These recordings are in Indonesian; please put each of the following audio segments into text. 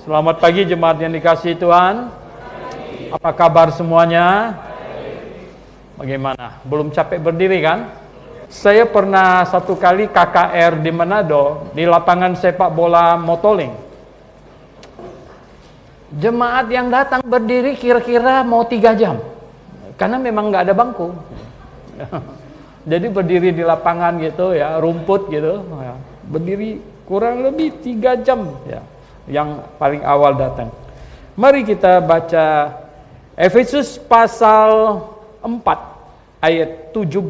Selamat pagi jemaat yang dikasihi Tuhan. Apa kabar semuanya? Bagaimana? Belum capek berdiri kan? Saya pernah satu kali KKR di Manado, di lapangan sepak bola Motoling. Jemaat yang datang berdiri kira-kira mau 3 jam. Karena memang nggak ada bangku. Jadi berdiri di lapangan gitu ya, rumput gitu. Berdiri kurang lebih 3 jam ya. Yang paling awal datang. Mari kita baca Efesus pasal 4 ayat 17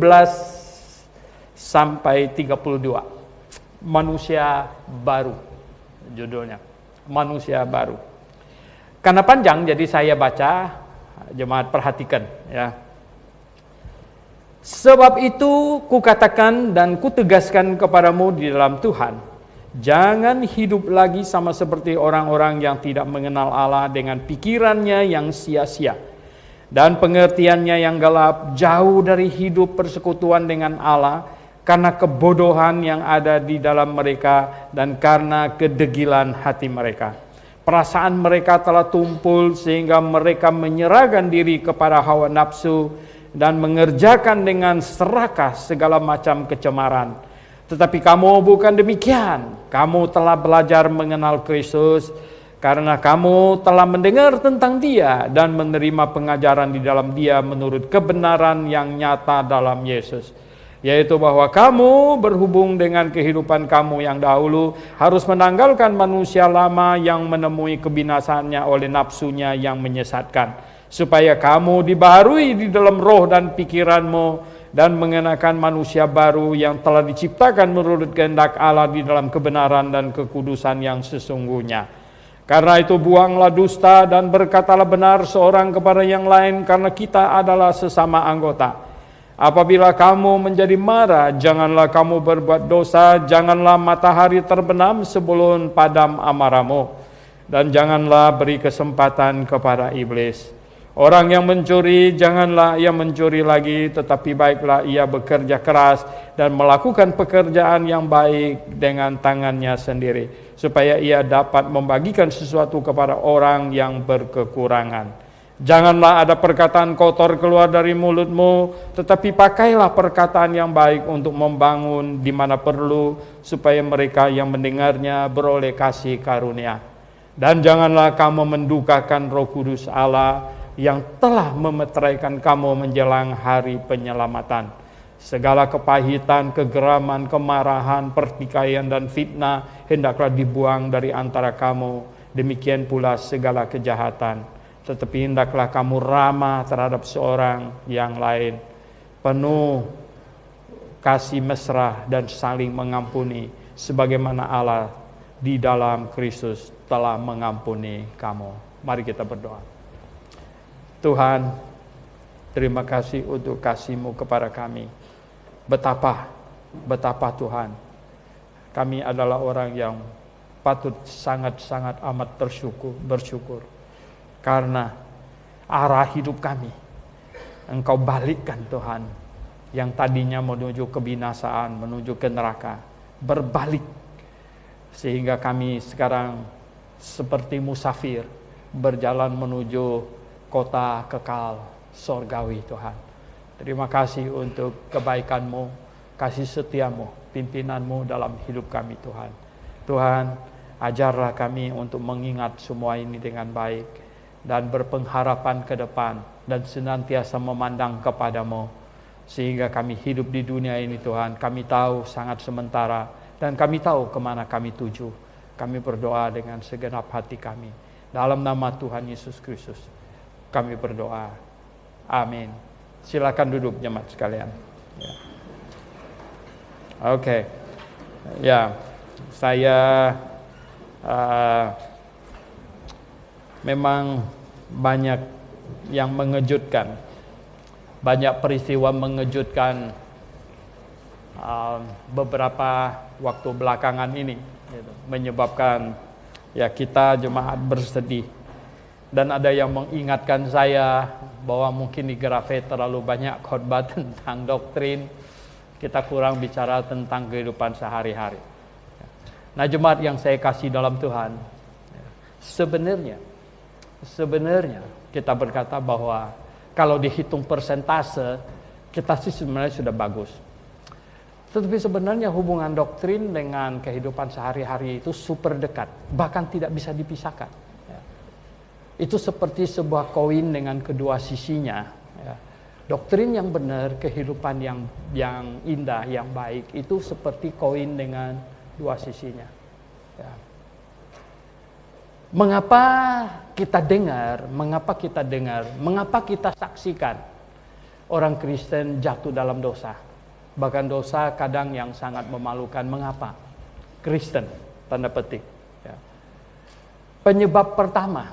sampai 32. Manusia baru judulnya. Manusia baru. Karena panjang jadi saya baca, jemaat perhatikan ya. Sebab itu kukatakan dan kutegaskan kepadamu di dalam Tuhan, jangan hidup lagi sama seperti orang-orang yang tidak mengenal Allah dengan pikirannya yang sia-sia dan pengertiannya yang gelap, jauh dari hidup persekutuan dengan Allah karena kebodohan yang ada di dalam mereka dan karena kedegilan hati mereka. Perasaan mereka telah tumpul sehingga mereka menyerahkan diri kepada hawa nafsu dan mengerjakan dengan serakah segala macam kecemaran. Tetapi kamu bukan demikian. Kamu telah belajar mengenal Kristus karena kamu telah mendengar tentang Dia dan menerima pengajaran di dalam Dia menurut kebenaran yang nyata dalam Yesus. Yaitu bahwa kamu berhubung dengan kehidupan kamu yang dahulu harus menanggalkan manusia lama yang menemui kebinasaannya oleh nafsunya yang menyesatkan. Supaya kamu dibaharui di dalam roh dan pikiranmu dan mengenakan manusia baru yang telah diciptakan menurut kehendak Allah di dalam kebenaran dan kekudusan yang sesungguhnya. Karena itu buanglah dusta dan berkatalah benar seorang kepada yang lain karena kita adalah sesama anggota. Apabila kamu menjadi marah, janganlah kamu berbuat dosa, janganlah matahari terbenam sebelum padam amarahmu, dan janganlah beri kesempatan kepada iblis. Orang yang mencuri, janganlah ia mencuri lagi, tetapi baiklah ia bekerja keras dan melakukan pekerjaan yang baik dengan tangannya sendiri, supaya ia dapat membagikan sesuatu kepada orang yang berkekurangan. Janganlah ada perkataan kotor keluar dari mulutmu, tetapi pakailah perkataan yang baik untuk membangun di mana perlu, supaya mereka yang mendengarnya beroleh kasih karunia. Dan janganlah kamu mendukakan Roh Kudus Allah yang telah memeteraikan kamu menjelang hari penyelamatan. Segala kepahitan, kegeraman, kemarahan, pertikaian, dan fitnah hendaklah dibuang dari antara kamu. Demikian pula segala kejahatan. Tetapi hendaklah kamu ramah terhadap seorang yang lain, penuh kasih mesra dan saling mengampuni, sebagaimana Allah di dalam Kristus telah mengampuni kamu. Mari kita berdoa. Tuhan, terima kasih untuk kasih-Mu kepada kami. Betapa Tuhan, kami adalah orang yang patut sangat-sangat amat bersyukur. Karena arah hidup kami, Engkau balikkan Tuhan, yang tadinya menuju kebinasaan, menuju ke neraka, berbalik. Sehingga kami sekarang seperti musafir, berjalan menuju kota kekal sorgawi Tuhan. Terima kasih untuk kebaikan-Mu, kasih setia-Mu, pimpinan-Mu dalam hidup kami Tuhan. Tuhan, ajarlah kami untuk mengingat semua ini dengan baik dan berpengharapan ke depan dan senantiasa memandang kepada-Mu. Sehingga kami hidup di dunia ini Tuhan, kami tahu sangat sementara dan kami tahu kemana kami tuju. Kami berdoa dengan segenap hati kami. Dalam nama Tuhan Yesus Kristus kami berdoa. Amin. Silakan duduk jemaat sekalian. Ya. Oke. Ya, saya memang banyak yang mengejutkan. Banyak peristiwa mengejutkan beberapa waktu belakangan ini, gitu, menyebabkan ya kita jemaat bersedih. Dan ada yang mengingatkan saya bahwa mungkin di Grafe terlalu banyak khotbah tentang doktrin, kita kurang bicara tentang kehidupan sehari-hari. Nah, jemaat yang saya kasih dalam Tuhan, Sebenarnya kita berkata bahwa kalau dihitung persentase, kita sih sebenarnya sudah bagus. Tetapi sebenarnya hubungan doktrin dengan kehidupan sehari-hari itu super dekat, bahkan tidak bisa dipisahkan. Ya. Itu seperti sebuah koin dengan kedua sisinya. Ya. Doktrin yang benar, kehidupan yang indah, yang baik, itu seperti koin dengan dua sisinya. Ya. Mengapa kita dengar, mengapa kita saksikan orang Kristen jatuh dalam dosa? Bahkan dosa kadang yang sangat memalukan. Mengapa? Kristen, tanda petik. Ya. Penyebab pertama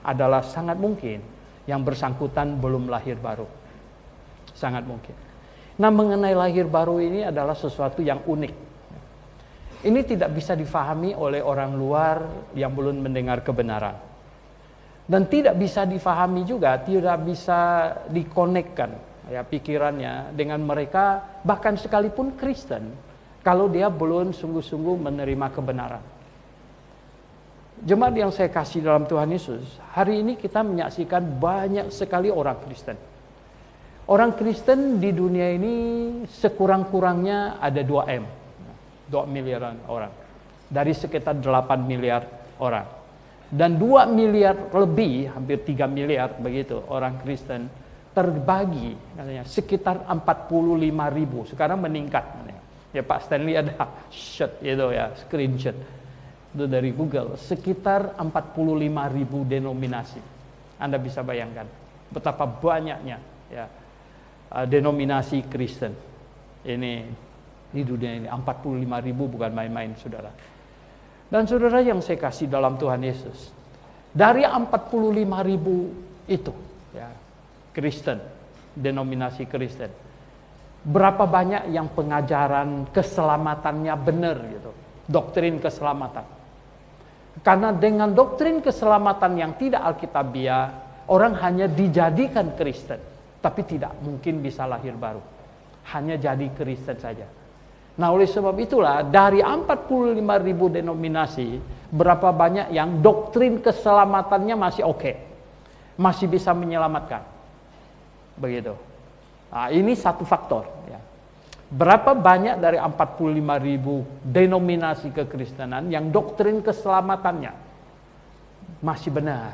adalah sangat mungkin yang bersangkutan belum lahir baru. Sangat mungkin. Nah, mengenai lahir baru ini adalah sesuatu yang unik. Ini tidak bisa difahami oleh orang luar yang belum mendengar kebenaran. Dan tidak bisa difahami juga, tidak bisa dikonekkan ya pikirannya dengan mereka, bahkan sekalipun Kristen, kalau dia belum sungguh-sungguh menerima kebenaran. Jemaat yang saya kasih dalam Tuhan Yesus, hari ini kita menyaksikan banyak sekali orang Kristen. Orang Kristen di dunia ini sekurang-kurangnya ada 2M, 2 miliaran orang. Dari sekitar 8 miliar orang. Dan 2 miliar lebih, hampir 3 miliar begitu orang Kristen terbagi katanya sekitar 45.000. Sekarang meningkat. Ya Pak Stanley ada shot itu ya, screenshot itu dari Google, sekitar 45.000 denominasi. Anda bisa bayangkan betapa banyaknya ya denominasi Kristen ini di dunia ini. 45.000 bukan main-main, saudara. Dan saudara yang saya kasih dalam Tuhan Yesus, dari 45.000 itu ya Kristen, denominasi Kristen, berapa banyak yang pengajaran keselamatannya benar gitu, doktrin keselamatan. Karena dengan doktrin keselamatan yang tidak alkitabiah, orang hanya dijadikan Kristen, tapi tidak mungkin bisa lahir baru. Hanya jadi Kristen saja. Nah, oleh sebab itulah dari 45.000 denominasi, berapa banyak yang doktrin keselamatannya masih oke, masih bisa menyelamatkan. Begitu. Nah, ini satu faktor ya. Berapa banyak dari 45.000 denominasi kekristenan yang doktrin keselamatannya masih benar.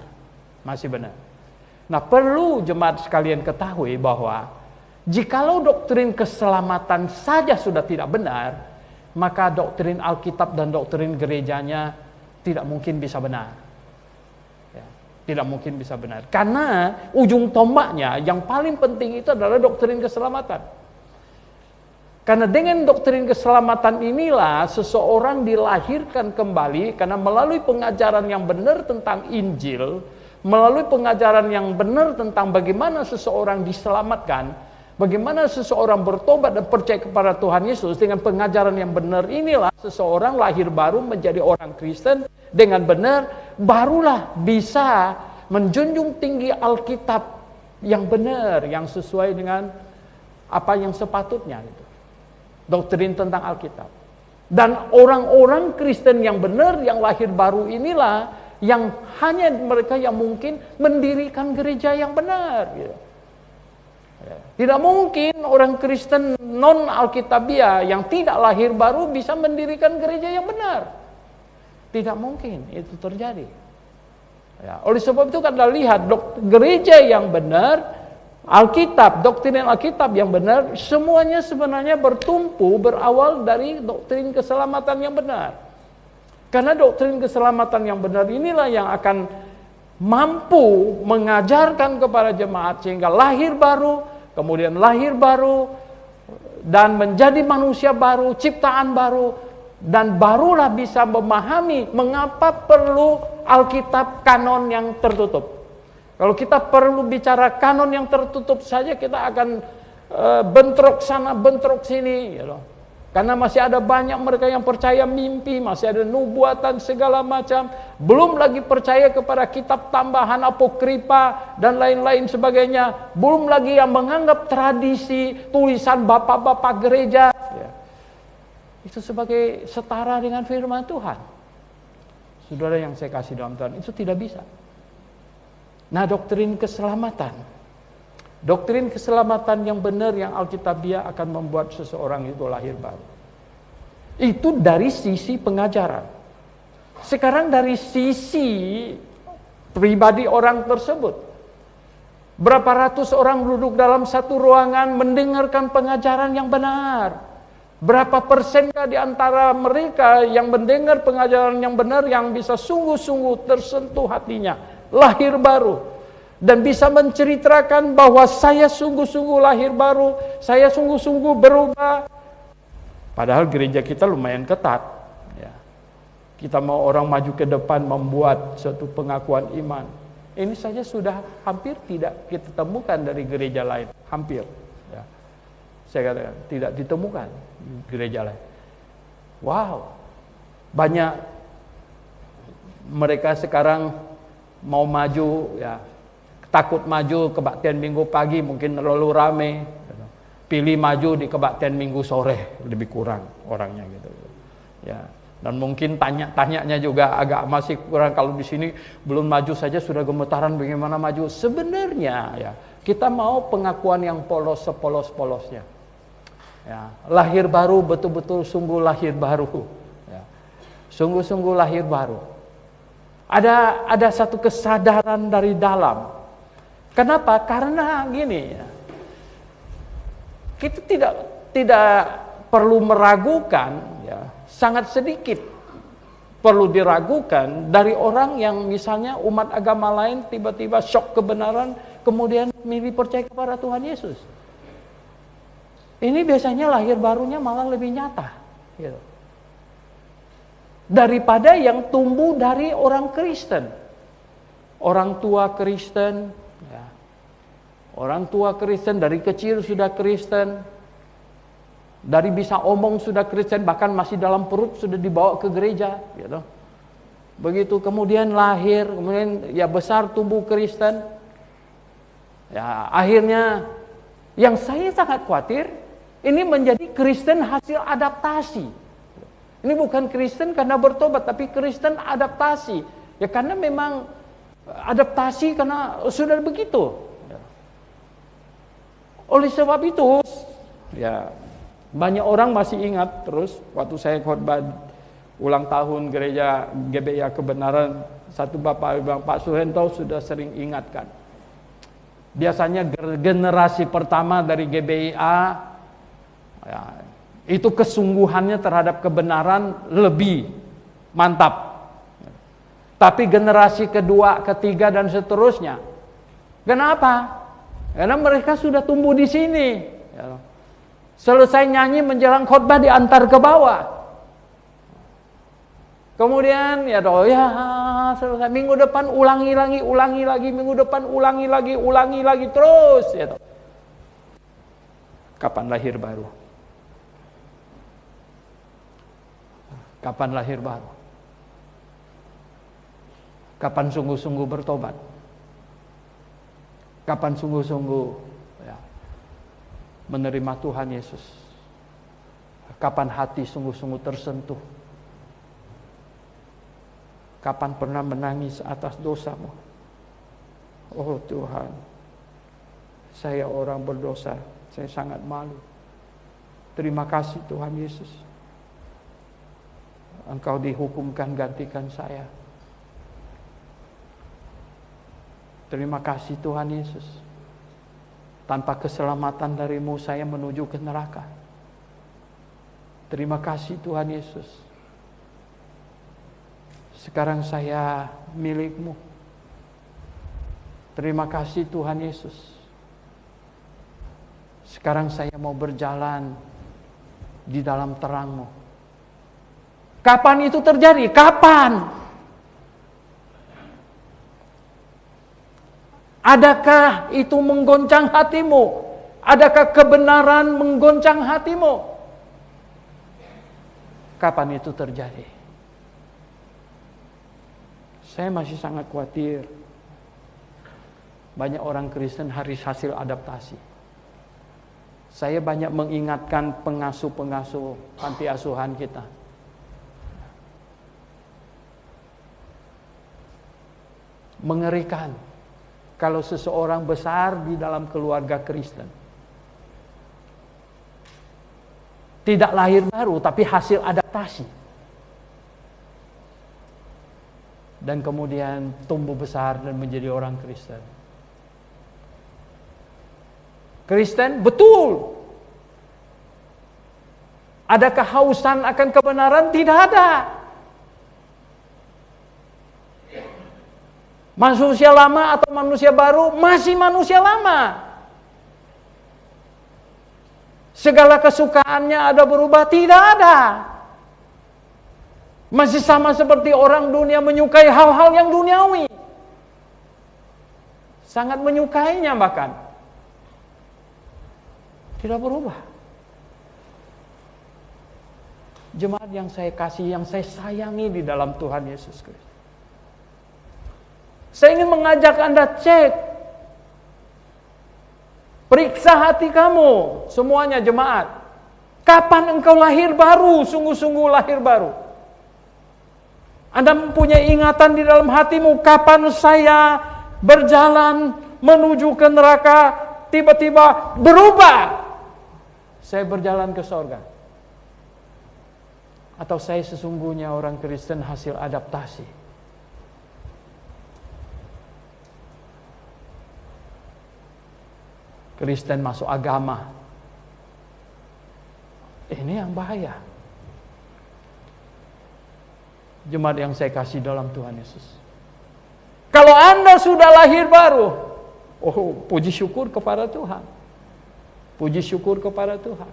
Nah, perlu jemaat sekalian ketahui bahwa jikalau doktrin keselamatan saja sudah tidak benar, maka doktrin Alkitab dan doktrin gerejanya tidak mungkin bisa benar. Tidak mungkin bisa benar. Karena ujung tombaknya yang paling penting itu adalah doktrin keselamatan. Karena dengan doktrin keselamatan inilah seseorang dilahirkan kembali, karena melalui pengajaran yang benar tentang Injil, melalui pengajaran yang benar tentang bagaimana seseorang diselamatkan, bagaimana seseorang bertobat dan percaya kepada Tuhan Yesus, dengan pengajaran yang benar inilah seseorang lahir baru menjadi orang Kristen dengan benar, barulah bisa menjunjung tinggi Alkitab yang benar, yang sesuai dengan apa yang sepatutnya gitu. Doktrin tentang Alkitab. Dan orang-orang Kristen yang benar, yang lahir baru inilah yang hanya mereka yang mungkin mendirikan gereja yang benar gitu. Tidak mungkin orang Kristen non-Alkitabiah yang tidak lahir baru bisa mendirikan gereja yang benar. Tidak mungkin itu terjadi. Ya, oleh sebab itu Anda lihat gereja yang benar, Alkitab, doktrin Alkitab yang benar, semuanya sebenarnya bertumpu berawal dari doktrin keselamatan yang benar. Karena doktrin keselamatan yang benar inilah yang akan mampu mengajarkan kepada jemaat sehingga lahir baru, kemudian lahir baru dan menjadi manusia baru, ciptaan baru. Dan barulah bisa memahami mengapa perlu Alkitab kanon yang tertutup. Kalau kita perlu bicara kanon yang tertutup saja, kita akan bentrok sana, bentrok sini. Gitu. Karena masih ada banyak mereka yang percaya mimpi, masih ada nubuatan segala macam. Belum lagi percaya kepada kitab tambahan apokripa dan lain-lain sebagainya. Belum lagi yang menganggap tradisi, tulisan bapak-bapak gereja. Ya. Itu sebagai setara dengan firman Tuhan. Saudara yang saya kasih dalam Tuhan, itu tidak bisa. Nah, doktrin keselamatan yang benar, yang Alkitabiah akan membuat seseorang itu lahir baru. Itu dari sisi pengajaran. Sekarang dari sisi pribadi orang tersebut. Berapa ratus orang duduk dalam satu ruangan mendengarkan pengajaran yang benar. Berapa persenkah di antara mereka yang mendengar pengajaran yang benar yang bisa sungguh-sungguh tersentuh hatinya, lahir baru, dan bisa menceritakan bahwa saya sungguh-sungguh lahir baru, saya sungguh-sungguh berubah. Padahal gereja kita lumayan ketat. Ya. Kita mau orang maju ke depan membuat suatu pengakuan iman. Ini saja sudah hampir tidak kita temukan dari gereja lain, hampir. Ya. Saya katakan tidak ditemukan gereja lain. Wow, banyak mereka sekarang mau maju, ya takut maju kebaktian minggu pagi mungkin terlalu rame. Pilih maju di kebaktian minggu sore, lebih kurang orangnya gitu. Ya. Dan mungkin tanya-tanyanya juga agak masih kurang. Kalau di sini belum maju saja sudah gemetaran bagaimana maju. Sebenarnya ya kita mau pengakuan yang polos sepolos-polosnya. Ya, lahir baru betul-betul sungguh lahir baru. Ya. Sungguh-sungguh lahir baru. Ada satu kesadaran dari dalam. Kenapa? Karena gini ya. Kita tidak perlu meragukan ya. Sangat sedikit perlu diragukan dari orang yang misalnya umat agama lain tiba-tiba shock kebenaran kemudian milih percaya kepada Tuhan Yesus. Ini biasanya lahir barunya malah lebih nyata gitu. Daripada yang tumbuh dari orang Kristen. Orang tua Kristen ya. Orang tua Kristen dari kecil sudah Kristen. Dari bisa omong sudah Kristen, bahkan masih dalam perut sudah dibawa ke gereja gitu. Begitu kemudian lahir, kemudian ya besar tumbuh Kristen. Ya akhirnya yang saya sangat khawatir ini menjadi Kristen hasil adaptasi. Ini bukan Kristen karena bertobat, tapi Kristen adaptasi. Ya karena memang adaptasi karena sudah begitu. Oleh sebab itu, ya banyak orang masih ingat terus waktu saya khotbah ulang tahun gereja GBI Kebenaran, satu bapak bilang, Pak Suhento sudah sering ingatkan. Biasanya generasi pertama dari GBIA ya, itu kesungguhannya terhadap kebenaran lebih mantap. Tapi generasi kedua, ketiga dan seterusnya. Kenapa? Karena mereka sudah tumbuh di sini. Ya. Selesai nyanyi menjelang khotbah diantar ke bawah. Kemudian ya selesai minggu depan ulangi lagi, minggu depan ulangi lagi terus ya toh. Kapan lahir baru? Kapan lahir baru? Kapan sungguh-sungguh bertobat? Kapan sungguh-sungguh menerima Tuhan Yesus? Kapan hati sungguh-sungguh tersentuh? Kapan pernah menangis atas dosamu? Oh Tuhan, saya orang berdosa, saya sangat malu. Terima kasih Tuhan Yesus. Engkau dihukumkan gantikan saya. Terima kasih Tuhan Yesus. Tanpa keselamatan darimu saya menuju ke neraka. Terima kasih Tuhan Yesus. Sekarang saya milikmu. Terima kasih Tuhan Yesus. Sekarang saya mau berjalan di dalam terang-Mu. Kapan itu terjadi? Kapan? Adakah itu menggoncang hatimu? Adakah kebenaran menggoncang hatimu? Kapan itu terjadi? Saya masih sangat khawatir. Banyak orang Kristen harus hasil adaptasi. Saya banyak mengingatkan pengasuh-pengasuh panti asuhan kita. Mengerikan kalau seseorang besar di dalam keluarga Kristen. Tidak lahir baru, tapi hasil adaptasi. Dan kemudian tumbuh besar dan menjadi orang Kristen. Kristen, betul. Ada kehausan akan kebenaran? Tidak ada. Manusia lama atau manusia baru? Masih manusia lama. Segala kesukaannya ada berubah? Tidak ada. Masih sama seperti orang dunia menyukai hal-hal yang duniawi. Sangat menyukainya bahkan. Tidak berubah. Jemaat yang saya kasih, yang saya sayangi di dalam Tuhan Yesus Kristus. Saya ingin mengajak Anda cek. Periksa hati kamu, semuanya jemaat. Kapan engkau lahir baru, sungguh-sungguh lahir baru? Anda mempunyai ingatan di dalam hatimu, kapan saya berjalan menuju ke neraka, tiba-tiba berubah. Saya berjalan ke sorga. Atau saya sesungguhnya orang Kristen hasil adaptasi. Kristen masuk agama. Ini yang bahaya. Jemaat yang saya kasih dalam Tuhan Yesus. Kalau Anda sudah lahir baru, puji syukur kepada Tuhan. Puji syukur kepada Tuhan.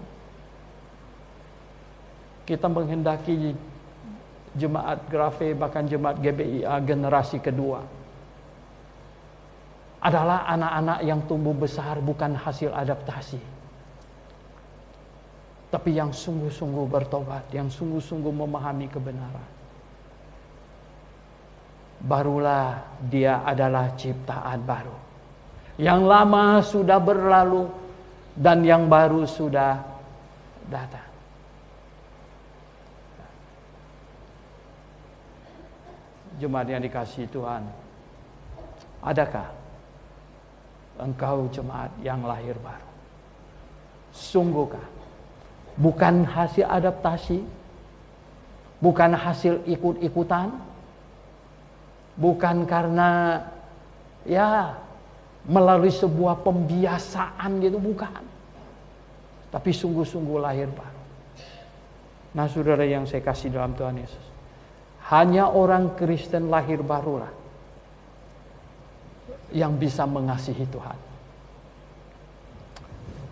Kita menghendaki jemaat Grafe, bahkan jemaat GBIA generasi kedua, adalah anak-anak yang tumbuh besar bukan hasil adaptasi, tapi yang sungguh-sungguh bertobat, yang sungguh-sungguh memahami kebenaran. Barulah dia adalah ciptaan baru. Yang lama sudah berlalu dan yang baru sudah datang. Jemaat yang dikasihi Tuhan, adakah engkau jemaat yang lahir baru? Sungguhkah? Bukan hasil adaptasi, bukan hasil ikut-ikutan, bukan karena melalui sebuah pembiasaan gitu, bukan. Tapi sungguh-sungguh lahir baru. Nah, saudara yang saya kasih dalam Tuhan Yesus, hanya orang Kristen lahir barulah yang bisa mengasihi Tuhan.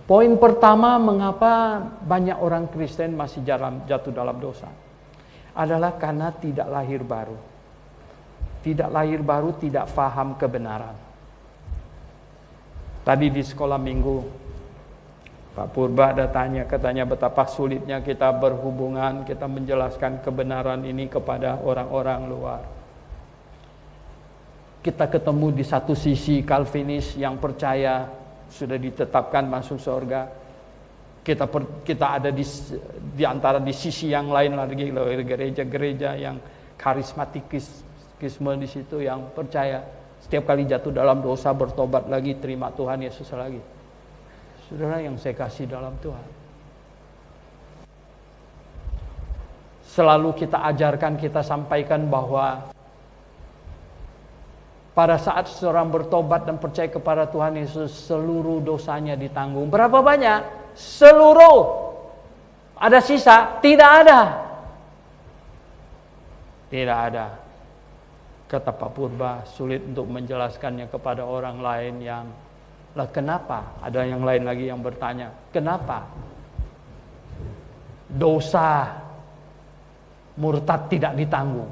Poin pertama, mengapa banyak orang Kristen masih jatuh dalam dosa, adalah karena tidak lahir baru. Tidak lahir baru, tidak faham kebenaran. Tadi di sekolah minggu, Pak Purba ada katanya betapa sulitnya kita berhubungan, kita menjelaskan kebenaran ini kepada orang-orang luar. Kita ketemu di satu sisi Calvinis yang percaya sudah ditetapkan masuk surga. Kita ada di antara di sisi yang lain lagi, gereja-gereja yang karismatikisme di situ, yang percaya setiap kali jatuh dalam dosa bertobat lagi, terima Tuhan Yesus lagi. Saudara yang saya kasih dalam Tuhan, selalu kita ajarkan, kita sampaikan bahwa pada saat seorang bertobat dan percaya kepada Tuhan Yesus, seluruh dosanya ditanggung. Berapa banyak? Seluruh. Ada sisa? Tidak ada. Tidak ada. Kata Pak Purba, sulit untuk menjelaskannya kepada orang lain yang, lah kenapa? Ada yang lain lagi yang bertanya, kenapa dosa murtad tidak ditanggung?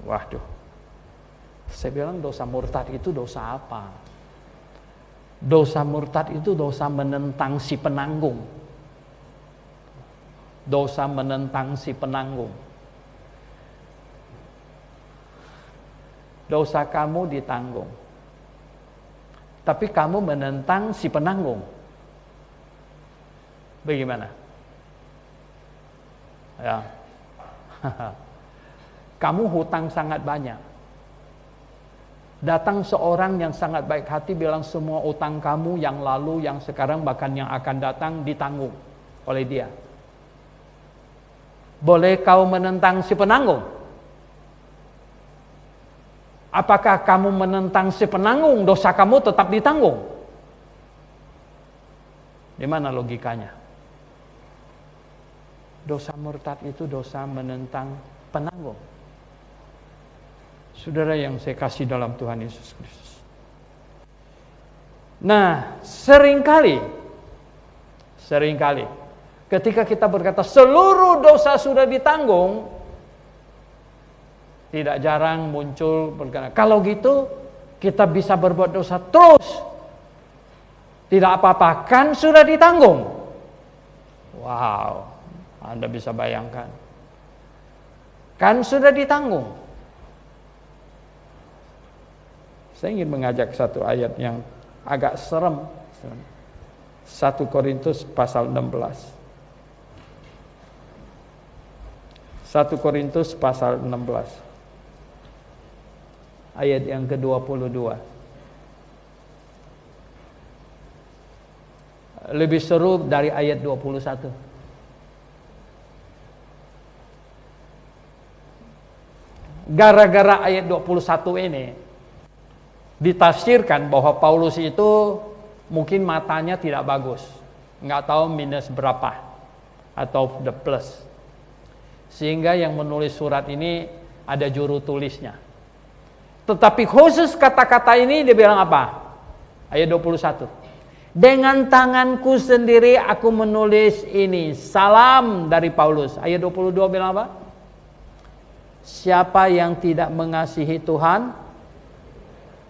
Waduh, saya bilang dosa murtad itu dosa apa? Dosa murtad itu dosa menentang si penanggung. Dosa menentang si penanggung. Dosa kamu ditanggung, tapi kamu menentang si penanggung. Bagaimana? Ya. Kamu hutang sangat banyak. Datang seorang yang sangat baik hati bilang semua utang kamu yang lalu, yang sekarang, bahkan yang akan datang ditanggung oleh dia. Boleh kau menentang si penanggung? Apakah kamu menentang si penanggung, dosa kamu tetap ditanggung? Di mana logikanya? Dosa murtad itu dosa menentang penanggung. Saudara yang saya kasih dalam Tuhan Yesus Kristus. Nah, seringkali ketika kita berkata seluruh dosa sudah ditanggung, tidak jarang muncul berkata, kalau gitu kita bisa berbuat dosa terus. Tidak apa-apa, kan sudah ditanggung. Wow, Anda bisa bayangkan. Kan sudah ditanggung. Saya ingin mengajak satu ayat yang agak serem. 1 Korintus pasal 16. 1 Korintus pasal 16. Ayat yang ke-22. Lebih seru dari ayat 21. Gara-gara ayat 21 ini ditafsirkan bahwa Paulus itu mungkin matanya tidak bagus, nggak tahu minus berapa atau the plus, sehingga yang menulis surat ini ada juru tulisnya. Tetapi khusus kata-kata ini dia bilang apa? Ayat 21. Dengan tanganku sendiri aku menulis ini, salam dari Paulus. Ayat 22 bilang apa? Siapa yang tidak mengasihi Tuhan,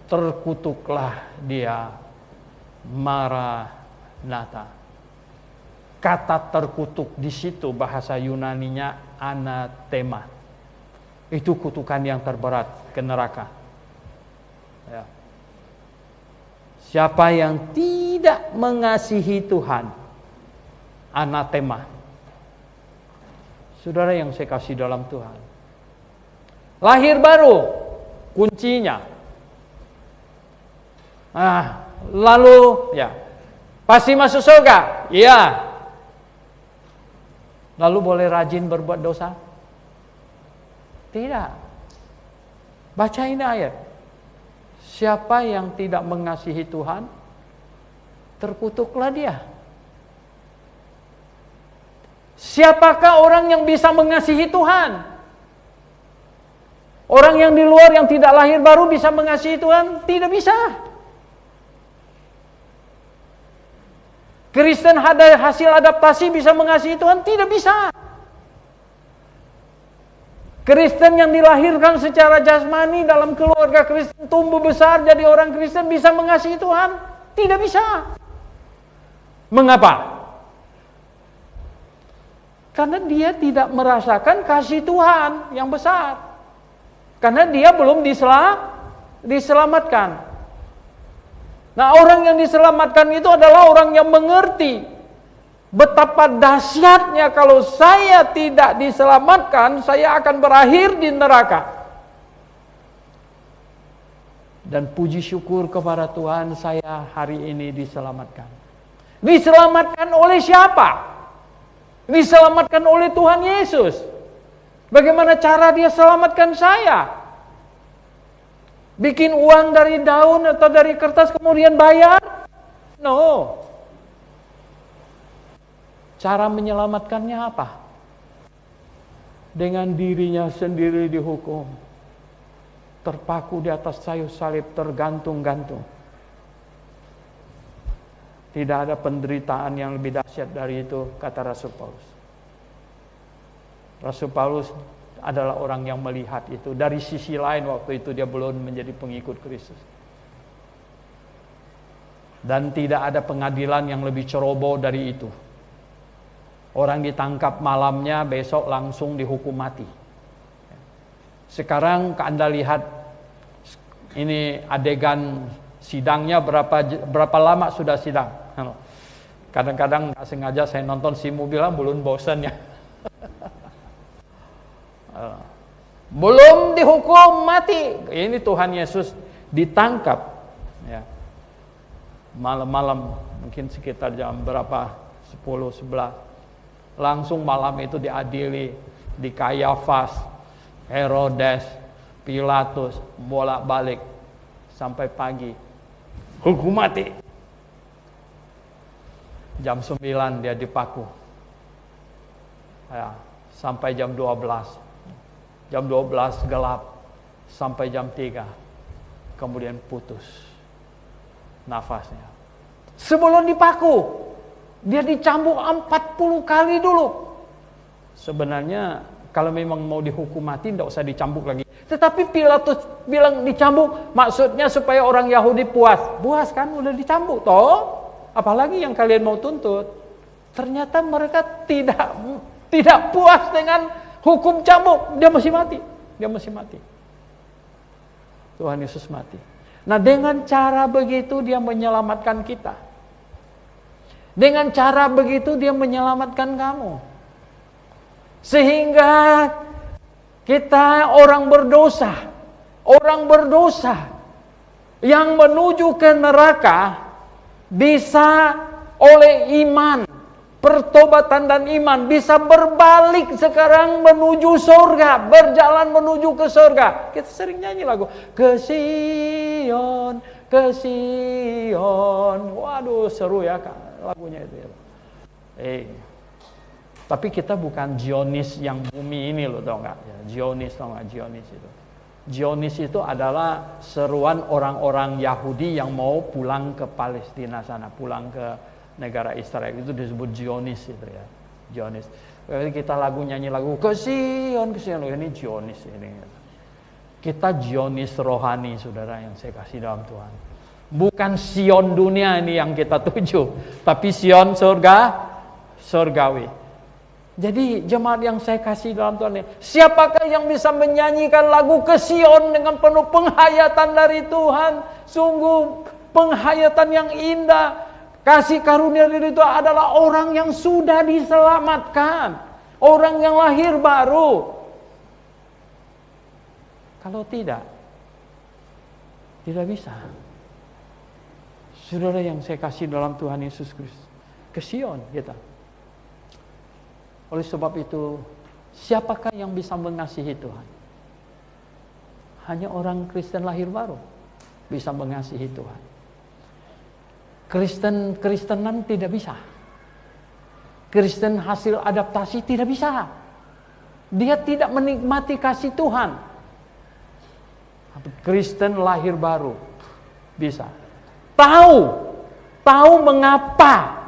terkutuklah dia. Maranatha. Kata terkutuk di situ bahasa Yunaninya anatema. Itu kutukan yang terberat ke neraka. Ya. Siapa yang tidak mengasihi Tuhan, anatema. Saudara yang saya kasih dalam Tuhan, lahir baru kuncinya. Lalu ya pasti masuk surga. Iya. Lalu boleh rajin berbuat dosa? Tidak. Baca ini ayat. Siapa yang tidak mengasihi Tuhan, terkutuklah dia. Siapakah orang yang bisa mengasihi Tuhan? Orang yang di luar yang tidak lahir baru bisa mengasihi Tuhan? Tidak bisa. Kristen ada hasil adaptasi bisa mengasihi Tuhan? Tidak bisa. Kristen yang dilahirkan secara jasmani dalam keluarga Kristen tumbuh besar jadi orang Kristen bisa mengasihi Tuhan? Tidak bisa. Mengapa? Karena dia tidak merasakan kasih Tuhan yang besar. Karena dia belum diselamatkan. Nah, orang yang diselamatkan itu adalah orang yang mengerti betapa dahsyatnya kalau saya tidak diselamatkan, saya akan berakhir di neraka. Dan puji syukur kepada Tuhan, saya hari ini diselamatkan. Diselamatkan oleh siapa? Diselamatkan oleh Tuhan Yesus. Bagaimana cara dia selamatkan saya? Bikin uang dari daun atau dari kertas kemudian bayar? No. Cara menyelamatkannya apa? Dengan dirinya sendiri dihukum. Terpaku di atas kayu salib, tergantung-gantung. Tidak ada penderitaan yang lebih dahsyat dari itu, kata Rasul Paulus. Rasul Paulus adalah orang yang melihat itu. Dari sisi lain waktu itu dia belum menjadi pengikut Kristus. Dan tidak ada pengadilan yang lebih ceroboh dari itu. Orang ditangkap malamnya, besok langsung dihukum mati. Sekarang Anda lihat ini adegan sidangnya, berapa lama sudah sidang. Kadang-kadang nggak sengaja saya nonton Simu bilang belum bosan ya. Belum dihukum mati. Ini Tuhan Yesus ditangkap, ya, malam-malam, mungkin sekitar jam berapa, 10, 11, langsung malam itu diadili di Kayafas, Herodes, Pilatus, bolak-balik sampai pagi, hukum mati. Jam 9 dia dipaku, ya, sampai jam 12. Jam 12 gelap sampai jam 3, kemudian putus nafasnya. Sebelum dipaku, dia dicambuk 40 kali dulu. Sebenarnya kalau memang mau dihukum mati, tidak usah dicambuk lagi. Tetapi Pilatus bilang dicambuk, maksudnya supaya orang Yahudi puas. Puas kan, udah dicambuk toh. Apalagi yang kalian mau tuntut. Ternyata mereka tidak puas dengan hukum cambuk. Dia masih mati. Dia masih mati. Tuhan Yesus mati. Nah, dengan cara begitu dia menyelamatkan kita. Dengan cara begitu dia menyelamatkan kamu. Sehingga kita orang berdosa yang menuju ke neraka bisa oleh iman, pertobatan dan iman bisa berbalik sekarang menuju surga, berjalan menuju ke surga. Kita sering nyanyi lagu ke Sion, ke Sion. Waduh, seru ya lagunya itu ya. Tapi kita bukan Zionis yang bumi ini loh, tau nggak? Ya, Zionis, tau nggak? Zionis itu. Zionis itu adalah seruan orang-orang Yahudi yang mau pulang ke Palestina sana, pulang ke negara Israel. Itu disebut Zionis itu ya. Zionis. Kita nyanyi lagu ke Sion, ini Zionis ini. Kita Zionis rohani, saudara yang saya kasih dalam Tuhan. Bukan Sion dunia ini yang kita tuju, tapi Sion surgawi. Jadi jemaat yang saya kasih dalam Tuhan ini, siapakah yang bisa menyanyikan lagu ke Sion dengan penuh penghayatan dari Tuhan? Sungguh penghayatan yang indah. Kasih karunia dari itu adalah orang yang sudah diselamatkan, orang yang lahir baru. Kalau tidak bisa. Saudara yang saya kasih dalam Tuhan Yesus Kristus, ke Sion kita. Oleh sebab itu, siapakah yang bisa mengasihi Tuhan? Hanya orang Kristen lahir baru bisa mengasihi Tuhan. Kristenan tidak bisa. Kristen hasil adaptasi tidak bisa. Dia tidak menikmati kasih Tuhan. Kristen lahir baru bisa. Tahu mengapa.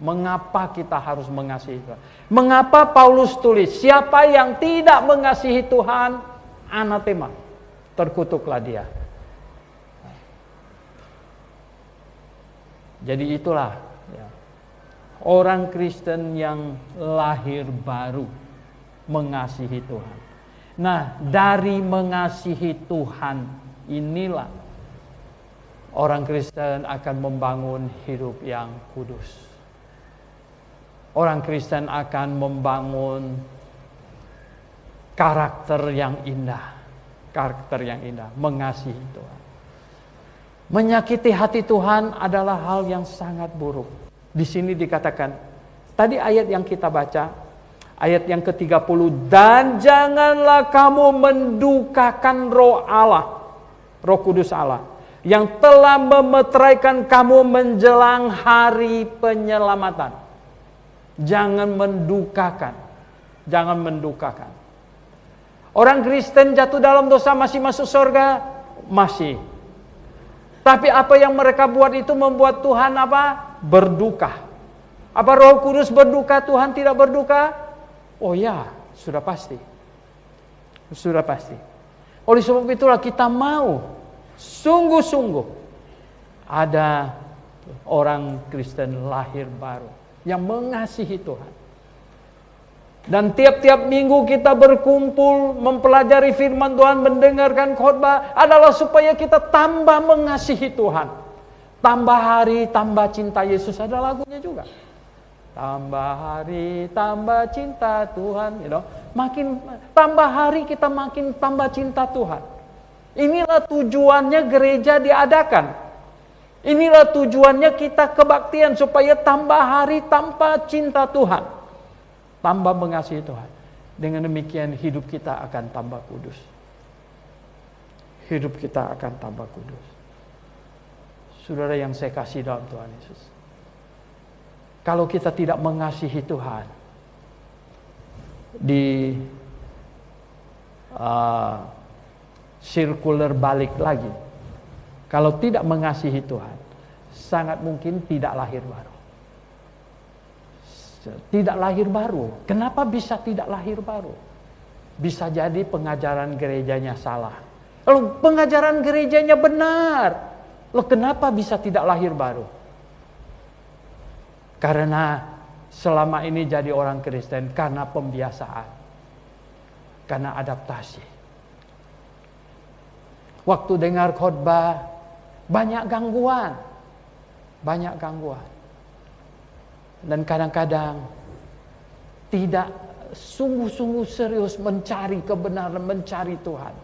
Mengapa kita harus mengasihi Tuhan? Mengapa Paulus tulis, siapa yang tidak mengasihi Tuhan, anatema, terkutuklah dia. Jadi itulah ya, orang Kristen yang lahir baru mengasihi Tuhan. Nah, dari mengasihi Tuhan inilah orang Kristen akan membangun hidup yang kudus. Orang Kristen akan membangun karakter yang indah. Karakter yang indah, mengasihi Tuhan. Menyakiti hati Tuhan adalah hal yang sangat buruk. Di sini dikatakan, tadi ayat yang kita baca, ayat yang ke-30, dan janganlah kamu mendukakan Roh Allah, Roh Kudus Allah, yang telah memeteraikan kamu menjelang hari penyelamatan. Jangan mendukakan. Jangan mendukakan. Orang Kristen jatuh dalam dosa masih masuk surga? Masih. Tapi apa yang mereka buat itu membuat Tuhan apa? Berduka. Apa Roh Kudus berduka, Tuhan tidak berduka? Oh ya, sudah pasti. Sudah pasti. Oleh sebab itulah kita mau sungguh-sungguh ada orang Kristen lahir baru yang mengasihi Tuhan. Dan tiap-tiap minggu kita berkumpul mempelajari firman Tuhan, mendengarkan khotbah adalah supaya kita tambah mengasihi Tuhan. Tambah hari, tambah cinta Yesus, ada lagunya juga. Tambah hari, tambah cinta Tuhan, Makin tambah hari kita makin tambah cinta Tuhan. Inilah tujuannya gereja diadakan. Inilah tujuannya kita kebaktian, supaya tambah hari tanpa cinta Tuhan, tambah mengasihi Tuhan. Dengan demikian hidup kita akan tambah kudus. Hidup kita akan tambah kudus. Saudara yang saya kasih dalam Tuhan Yesus, kalau kita tidak mengasihi Tuhan, di sirkuler balik lagi, kalau tidak mengasihi Tuhan, sangat mungkin tidak lahir baru. Tidak lahir baru. Kenapa bisa tidak lahir baru? Bisa jadi pengajaran gerejanya salah. Lalu pengajaran gerejanya benar. Loh, kenapa bisa tidak lahir baru? Karena selama ini jadi orang Kristen karena pembiasaan, karena adaptasi. Waktu dengar khotbah, banyak gangguan. Dan kadang-kadang tidak sungguh-sungguh serius mencari kebenaran, mencari Tuhan.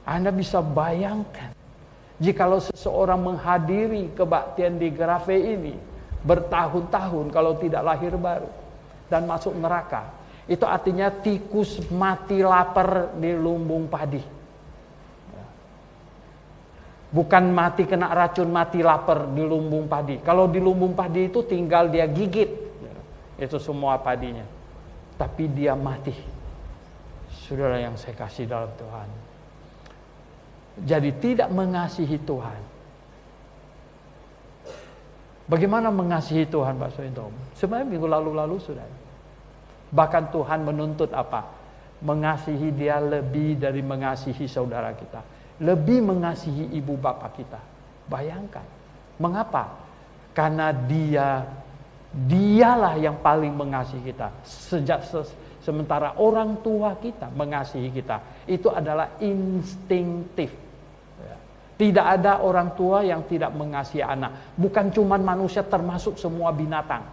Anda bisa bayangkan, jikalau seseorang menghadiri kebaktian di Grafe ini bertahun-tahun kalau tidak lahir baru dan masuk neraka, itu artinya tikus mati lapar di lumbung padi. Bukan mati kena racun, mati lapar di lumbung padi. Kalau di lumbung padi itu tinggal dia gigit, itu semua padinya. Tapi dia mati. Saudara yang saya kasih dalam Tuhan, jadi tidak mengasihi Tuhan. Bagaimana mengasihi Tuhan, Pak Sointom? Sebenarnya minggu lalu sudah. Bahkan Tuhan menuntut apa? Mengasihi Dia lebih dari mengasihi saudara kita, lebih mengasihi ibu bapak kita. Bayangkan. Mengapa? Karena Dialah yang paling mengasihi kita. Sementara orang tua kita mengasihi kita, itu adalah instinktif. Tidak ada orang tua yang tidak mengasihi anak. Bukan cuma manusia, termasuk semua binatang.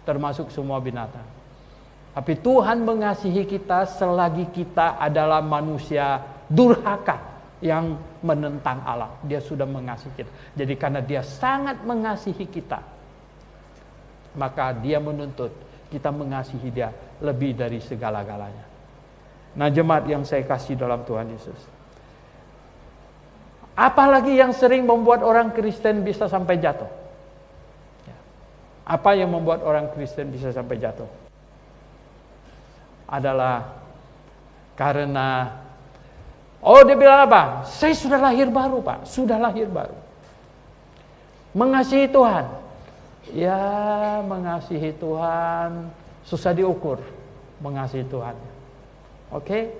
Termasuk semua binatang. Tapi Tuhan mengasihi kita selagi kita adalah manusia durhaka yang menentang Allah. Dia sudah mengasihi kita. Jadi karena Dia sangat mengasihi kita, maka Dia menuntut kita mengasihi Dia lebih dari segala-galanya. Nah, jemaat yang saya kasih dalam Tuhan Yesus, apalagi yang sering membuat orang Kristen bisa sampai jatuh? Apa yang membuat orang Kristen bisa sampai jatuh? Adalah karena, dia bilang apa? Saya sudah lahir baru, Pak. Sudah lahir baru. Mengasihi Tuhan. Ya, mengasihi Tuhan susah diukur. Mengasihi Tuhan. Oke?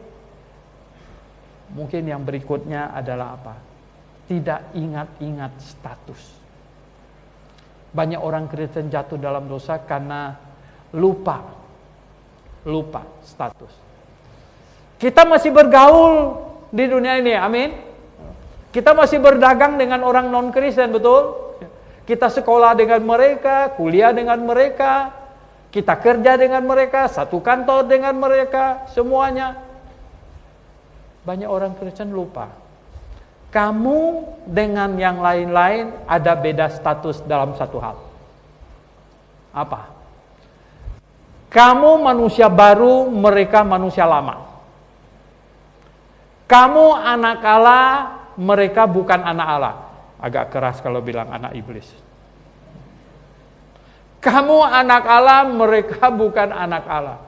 Mungkin yang berikutnya adalah apa? Tidak ingat-ingat status. Banyak orang Kristen jatuh dalam dosa karena lupa status. Kita masih bergaul di dunia ini, amin. Kita masih berdagang dengan orang non-Kristen, betul? Kita sekolah dengan mereka, kuliah dengan mereka, kita kerja dengan mereka, satu kantor dengan mereka, semuanya. Banyak orang Kristen lupa. Kamu dengan yang lain-lain ada beda status dalam satu hal. Apa? Kamu manusia baru, mereka manusia lama. Kamu anak Allah, mereka bukan anak Allah. Agak keras kalau bilang anak iblis. Kamu anak Allah, mereka bukan anak Allah.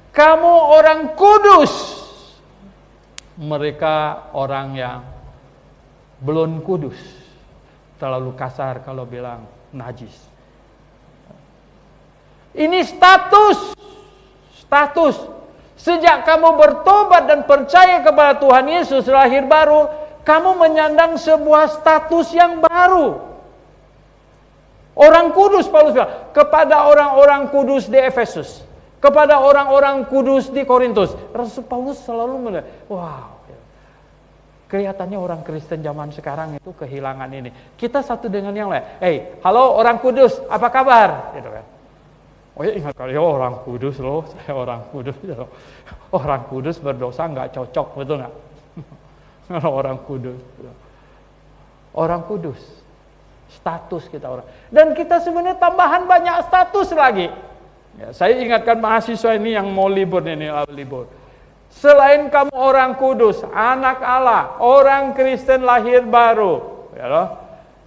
Kamu orang kudus, mereka orang yang belum kudus. Terlalu kasar kalau bilang najis. Ini status. Sejak kamu bertobat dan percaya kepada Tuhan Yesus lahir baru, kamu menyandang sebuah status yang baru. Orang kudus, Paulus bilang, kepada orang-orang kudus di Efesus, kepada orang-orang kudus di Korintus. Rasul Paulus selalu melihat, wow, kelihatannya orang Kristen zaman sekarang itu kehilangan ini. Kita satu dengan yang lain. Halo orang kudus, apa kabar? Gitu kan. Oh ya, ingat kali orang kudus loh, saya orang kudus loh. Orang kudus berdosa nggak cocok, betul nggak? Orang kudus. Orang kudus. Status kita orang. Dan kita sebenarnya tambahan banyak status lagi. Ya, saya ingatkan mahasiswa ini yang mau libur ini, libur. Selain kamu orang kudus, anak Allah, orang Kristen lahir baru, ya loh,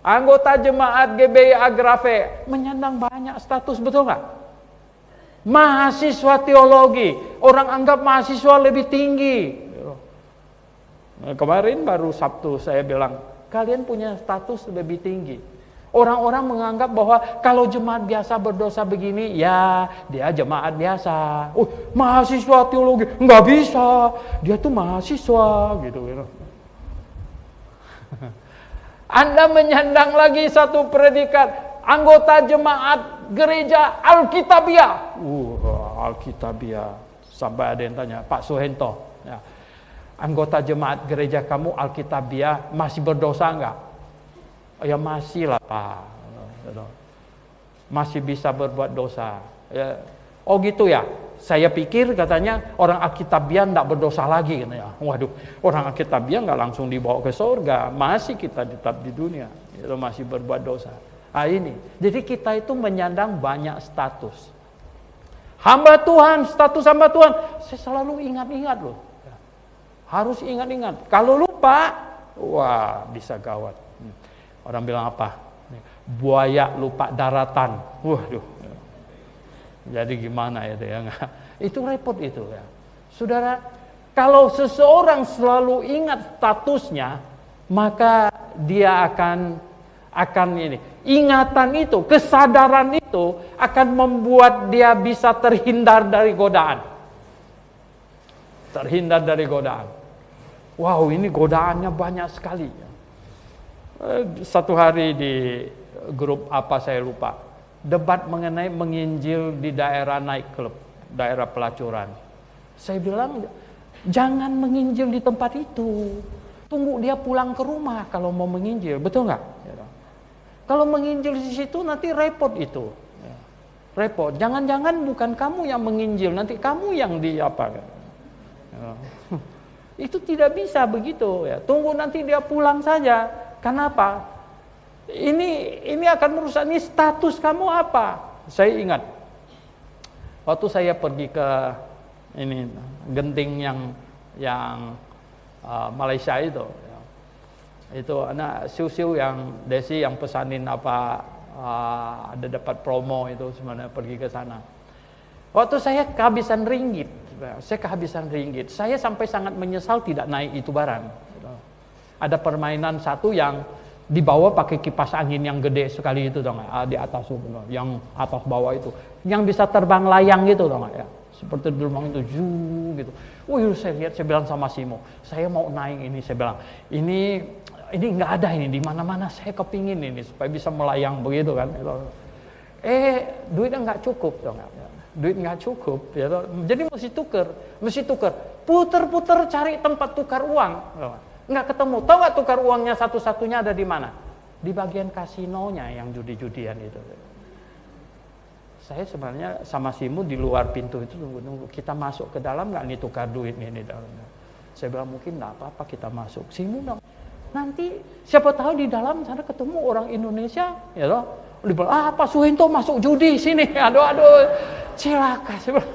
anggota jemaat GBI Agrafe, menyandang banyak status, betul nggak? Mahasiswa teologi, orang anggap mahasiswa lebih tinggi. Kemarin baru Sabtu saya bilang, kalian punya status lebih tinggi. Orang-orang menganggap bahwa kalau jemaat biasa berdosa begini, ya dia jemaat biasa. Oh, mahasiswa teologi nggak bisa, dia tuh mahasiswa gitu. Anda menyandang lagi satu predikat, anggota jemaat gereja Alkitabiah. Alkitabiah. Sampai ada yang tanya, Pak Suhento, ya, anggota jemaat gereja kamu Alkitabiah masih berdosa enggak? Ya masih lah Pak, masih bisa berbuat dosa. Ya. Oh gitu ya, saya pikir katanya orang Alkitabiah enggak berdosa lagi. Katanya. Waduh, orang Alkitabiah enggak langsung dibawa ke surga, masih kita tetap di dunia, itu masih berbuat dosa. Nah ini, jadi kita itu menyandang banyak status. Hamba Tuhan, status hamba Tuhan, saya selalu ingat-ingat loh. Harus ingat-ingat. Kalau lupa, wah bisa gawat. Orang bilang apa? Buaya lupa daratan. Waduh. Jadi gimana itu ya? Itu repot itu ya. Saudara, kalau seseorang selalu ingat statusnya, maka dia akan ini. Ingatan itu, kesadaran itu akan membuat dia bisa terhindar dari godaan. Terhindar dari godaan. Wow, ini godaannya banyak sekali. Satu hari di grup apa saya lupa, debat mengenai menginjil di daerah nightclub, daerah pelacuran. Saya bilang jangan menginjil di tempat itu, tunggu dia pulang ke rumah kalau mau menginjil, betul nggak? Kalau menginjil di situ nanti repot itu, repot. Jangan-jangan bukan kamu yang menginjil, nanti kamu yang itu tidak bisa begitu ya. Tunggu nanti dia pulang saja. Kenapa? Ini akan merusak. Ini status kamu apa? Saya ingat waktu saya pergi ke ini Genting yang Malaysia itu anak siu-siu yang Desi yang pesanin apa ada dapat promo itu sebenarnya pergi ke sana. Waktu saya kehabisan ringgit, saya sampai sangat menyesal tidak naik itu barang. Ada permainan satu yang dibawa pakai kipas angin yang gede sekali itu dong, di atas yang atas bawah itu, yang bisa terbang layang gitu dong ya, seperti gelombang itu gitu. Saya lihat, saya bilang sama Simo, saya mau naik ini, saya bilang ini nggak ada ini di mana-mana, saya kepingin ini supaya bisa melayang begitu kan. Duitnya nggak cukup dong ya. Duit nggak cukup ya, jadi mesti tuker, puter-puter cari tempat tukar uang. Nggak ketemu. Tahu nggak tukar uangnya satu-satunya ada di mana? Di bagian kasinonya yang judi-judian itu. Saya sebenarnya sama Simu di luar pintu itu nunggu kita masuk ke dalam nggak nih tukar duit nih di dalam. Saya bilang mungkin nggak apa-apa kita masuk. Simu dong. Nanti siapa tahu di dalam sana ketemu orang Indonesia, ya loh. Dia bilang, Pak Suhento masuk judi sini. Aduh, cilaka. Saya bilang,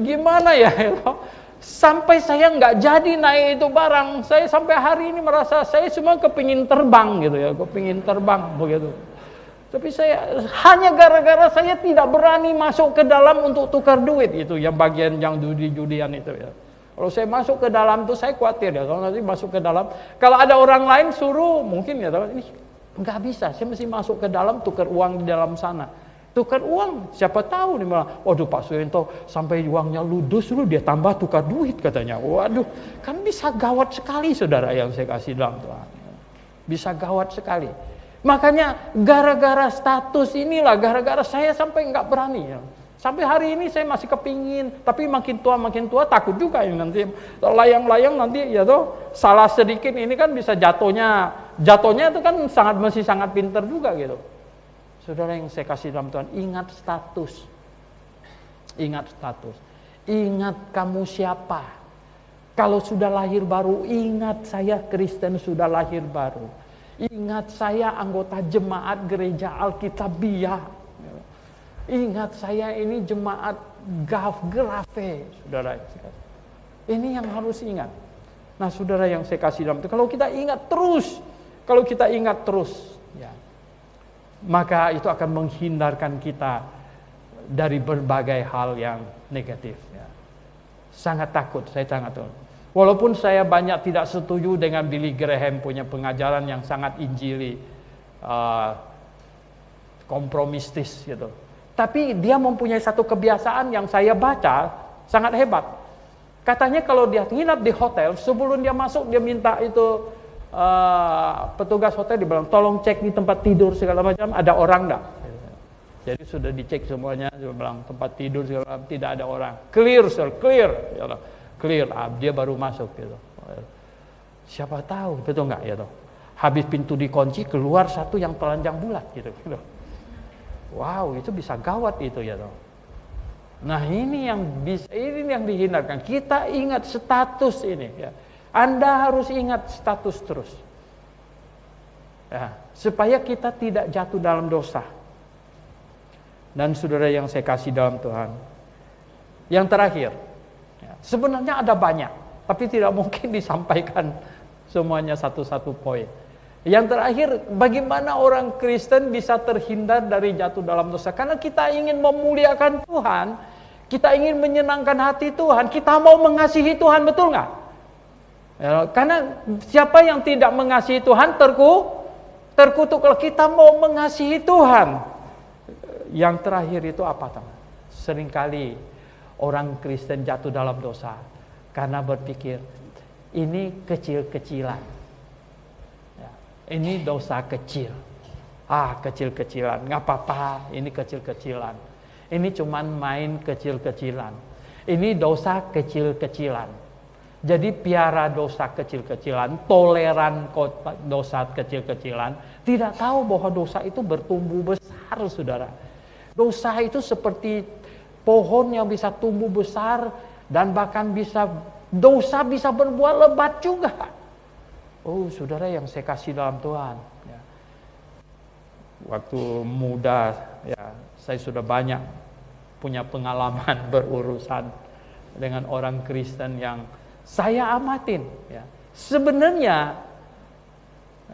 gimana ya loh? Sampai saya nggak jadi naik itu barang. Saya sampai hari ini merasa saya cuma kepingin terbang gitu ya, kepingin terbang begitu. Tapi saya hanya gara-gara saya tidak berani masuk ke dalam untuk tukar duit itu, yang bagian yang judi-judian itu ya. Kalau saya masuk ke dalam tuh saya khawatir ya, kalau nanti masuk ke dalam, kalau ada orang lain suruh mungkin ya, ini nggak bisa. Saya mesti masuk ke dalam tukar uang di dalam sana. Tukar uang, siapa tahu nih malah, waduh Pak Suhento sampai uangnya ludus dulu dia tambah tukar duit katanya. Waduh, kan bisa gawat sekali saudara yang saya kasih dalam Tuhan. Bisa gawat sekali. Makanya gara-gara status inilah, gara-gara saya sampai nggak berani ya. Sampai hari ini saya masih kepingin, tapi makin tua takut juga ini nanti layang-layang nanti ya toh salah sedikit ini kan bisa jatuhnya itu kan masih sangat pinter juga gitu. Saudara yang saya kasih dalam Tuhan, ingat status. Ingat status. Ingat kamu siapa. Kalau sudah lahir baru, ingat saya Kristen sudah lahir baru. Ingat saya anggota jemaat gereja Alkitabiah. Ingat saya ini jemaat Grafe, saudara. Ini yang harus ingat. Nah, saudara yang saya kasih dalam itu, kalau kita ingat terus, ya, maka itu akan menghindarkan kita dari berbagai hal yang negatif. Ya. Sangat takut, saya sangat takut. Walaupun saya banyak tidak setuju dengan Billy Graham punya pengajaran yang sangat injili, kompromistis gitu. Tapi dia mempunyai satu kebiasaan yang saya baca sangat hebat. Katanya kalau dia nginap di hotel, sebelum dia masuk dia minta itu petugas hotel dibilang, tolong cek di tempat tidur segala macam ada orang enggak. Jadi sudah dicek semuanya, dia bilang tempat tidur segala macam tidak ada orang. Clear, sir, clear. Clear, dia baru masuk gitu. Siapa tahu, betul enggak ya toh? Habis pintu dikunci keluar satu yang telanjang bulat gitu. Wow, itu bisa gawat itu ya toh. Nah, ini yang dihindarkan. Kita ingat status ini ya. Anda harus ingat status terus. Ya, supaya kita tidak jatuh dalam dosa. Dan saudara yang saya kasih dalam Tuhan. Yang terakhir, ya, sebenarnya ada banyak, tapi tidak mungkin disampaikan semuanya satu-satu poin. Yang terakhir, bagaimana orang Kristen bisa terhindar dari jatuh dalam dosa? Karena kita ingin memuliakan Tuhan, kita ingin menyenangkan hati Tuhan, kita mau mengasihi Tuhan, betul nggak? Ya, karena siapa yang tidak mengasihi Tuhan terkutuk. Kalau kita mau mengasihi Tuhan, yang terakhir itu apa teman? Seringkali orang Kristen jatuh dalam dosa karena berpikir ini kecil-kecilan, ya, ini dosa kecil, kecil-kecilan, nggak apa-apa, ini kecil-kecilan, ini cuman main kecil-kecilan, ini dosa kecil-kecilan. Jadi piara dosa kecil-kecilan, toleran dosa kecil-kecilan, tidak tahu bahwa dosa itu bertumbuh besar, saudara. Dosa itu seperti pohon yang bisa tumbuh besar dan bahkan dosa bisa berbuah lebat juga. Oh, saudara yang saya kasih dalam Tuhan. Ya. Waktu muda, ya, saya sudah banyak punya pengalaman berurusan dengan orang Kristen yang saya amatin. Ya. Sebenarnya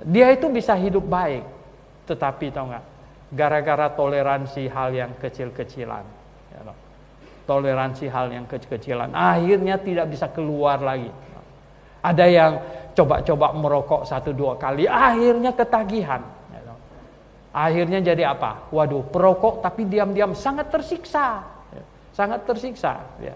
dia itu bisa hidup baik, tetapi tahu nggak? Gara-gara toleransi hal yang kecil-kecilan. Ya, toleransi hal yang kecil-kecilan, akhirnya tidak bisa keluar lagi. Ada yang coba-coba merokok 1-2 kali, akhirnya ketagihan. Akhirnya jadi apa? Waduh, perokok tapi diam-diam sangat tersiksa. Sangat tersiksa. Ya.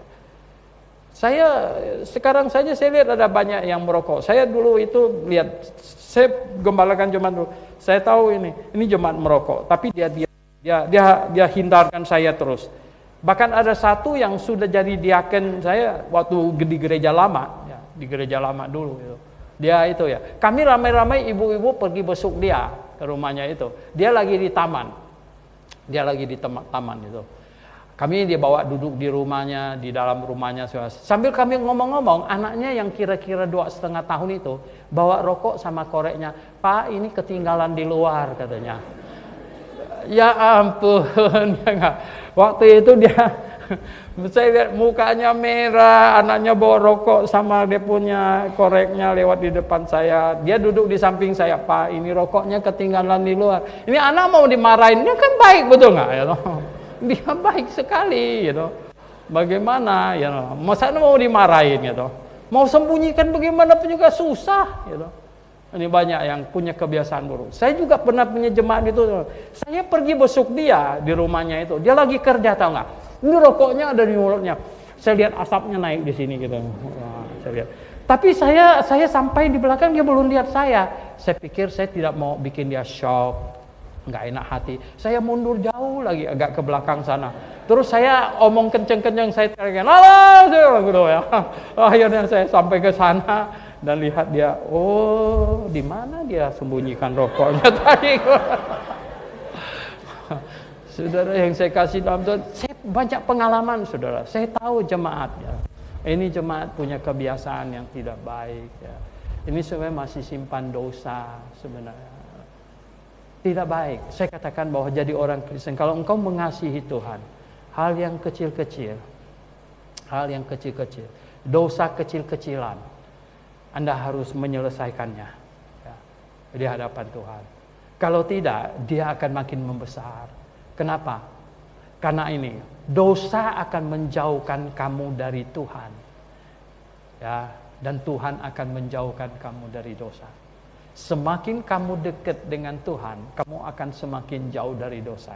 Sekarang saja saya lihat ada banyak yang merokok. Saya dulu itu lihat, saya gembalakan jemaat dulu. Saya tahu ini jemaat merokok, tapi dia hindarkan saya terus. Bahkan ada satu yang sudah jadi diaken saya waktu di gereja lama, ya, di gereja lama dulu itu. Dia itu ya. Kami ramai-ramai ibu-ibu pergi besuk dia ke rumahnya itu. Dia lagi di taman. Dia lagi di taman itu. Kami dia bawa duduk di rumahnya, di dalam rumahnya. Sambil kami ngomong-ngomong, anaknya yang kira-kira 2,5 tahun itu bawa rokok sama koreknya. Pak, ini ketinggalan di luar katanya. Ya ampun, waktu itu saya lihat mukanya merah, anaknya bawa rokok sama dia punya koreknya lewat di depan saya. Dia duduk di samping saya, Pak, ini rokoknya ketinggalan di luar. Ini anak mau dimarahin, dia kan baik, betul nggak? Ya, dia baik sekali, gitu. Bagaimana, ya, masa mau dimarahin, gitu. Mau sembunyikan bagaimana pun juga susah, gitu. Ini banyak yang punya kebiasaan buruk. Saya juga pernah punya jemaat itu. Saya pergi besuk dia di rumahnya itu. Dia lagi kerja, tahu nggak? Ini rokoknya ada di mulutnya. Saya lihat asapnya naik di sini, gitu. Wah, saya lihat. Tapi saya sampai di belakang dia belum lihat saya. Saya pikir saya tidak mau bikin dia shock, nggak enak hati. Saya mundur jauh lagi agak ke belakang sana. Terus saya omong kenceng-kenceng, saya teriakin, "Alah!" gitu ya. Akhirnya saya sampai ke sana dan lihat dia, oh, di mana dia sembunyikan rokoknya tadi. Saudara yang saya kasih dalam Tuhan, saya banyak pengalaman, saudara. Saya tahu jemaat, ya. Ini jemaat punya kebiasaan yang tidak baik, ya. Ini sebenarnya masih simpan dosa sebenarnya. Tidak baik. Saya katakan bahwa jadi orang Kristen, kalau engkau mengasihi Tuhan, hal yang kecil-kecil, dosa kecil-kecilan, Anda harus menyelesaikannya, ya, di hadapan Tuhan. Kalau tidak, dia akan makin membesar. Kenapa? Karena ini, dosa akan menjauhkan kamu dari Tuhan. Ya, dan Tuhan akan menjauhkan kamu dari dosa. Semakin kamu dekat dengan Tuhan, kamu akan semakin jauh dari dosa.